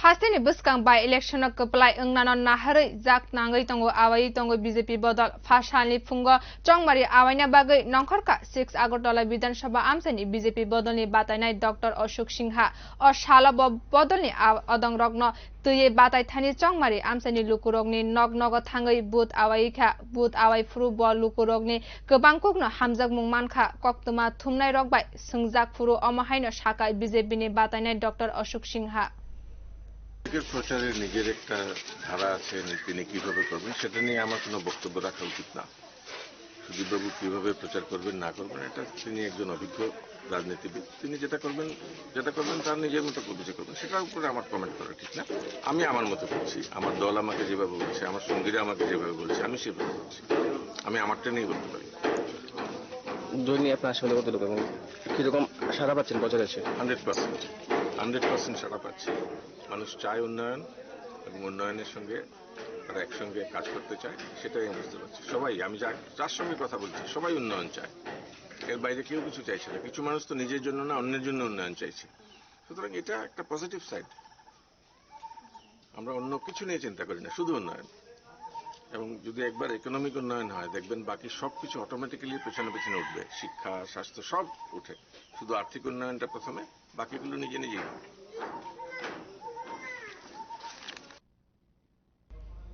Hasteni bwswkang by election kwplai wngnano naharwi nangwi tongo awaiwi tongo BJP bodol phasani fungo chongmari awaina bagai nongkhorka 6 Agartala Bidhan Sabha amsani BJP bodolni batainai Dr. Ashok Singha o shalab bodolni adang rogno tuye batai thani chongmari amsani lukurogni nognogo thangai booth awaikha booth awai furu bo lukurogni kobangkokno hamjak mungmankha koktuma thumnai rogbai sungjak furu omahaino sakai BJP ni batainai Dr. Ashok Singha প্রচারের নিজের একটা ধারা আছে তিনি কিভাবে করবেন সেটা নিয়ে আমার কোনো বক্তব্য রাখা উচিত না। সুদীপবাবু কিভাবে প্রচার করবেন না করবেন এটা তিনি একজন অভিজ্ঞ রাজনীতিবিদ, তিনি যেটা করবেন তার নিজের মতো বুঝে করবেন, সেটার উপরে আমার কমেন্ট করা ঠিক না। আমি আমার মতো করছি, আমার দল আমাকে যেভাবে বলছে, আমার সঙ্গীরা আমাকে যেভাবে বলছে আমি সেভাবে বলছি, আমি আমারটা নিয়েই বলতে পারি। দল নিয়ে আপনার আসলে কত লোক এবং কিরকম সারা পাচ্ছেন প্রচার আছে? 100% সারা পাচ্ছি। মানুষ চায় উন্নয়ন এবং উন্নয়নের সঙ্গে তারা একসঙ্গে কাজ করতে চায়, সেটাই আমি বুঝতে পারছি। সবাই, আমি যার সঙ্গে কথা বলছি সবাই উন্নয়ন চায়, এর বাইরে কেউ কিছু চাইছে না। কিছু মানুষ তো নিজের জন্য না অন্যের জন্য উন্নয়ন চাইছে, সুতরাং এটা একটা পজিটিভ সাইড। আমরা অন্য কিছু নিয়ে চিন্তা করি না, শুধু উন্নয়ন। এবং যদি একবার ইকোনমিক উন্নয়ন হয় দেখবেন বাকি সবকিছু অটোমেটিক্যালি পেছনে পেছনে উঠবে, শিক্ষা স্বাস্থ্য সব উঠে, শুধু আর্থিক উন্নয়নটা প্রথমে, বাকিগুলো নিজে নিজেই হবে।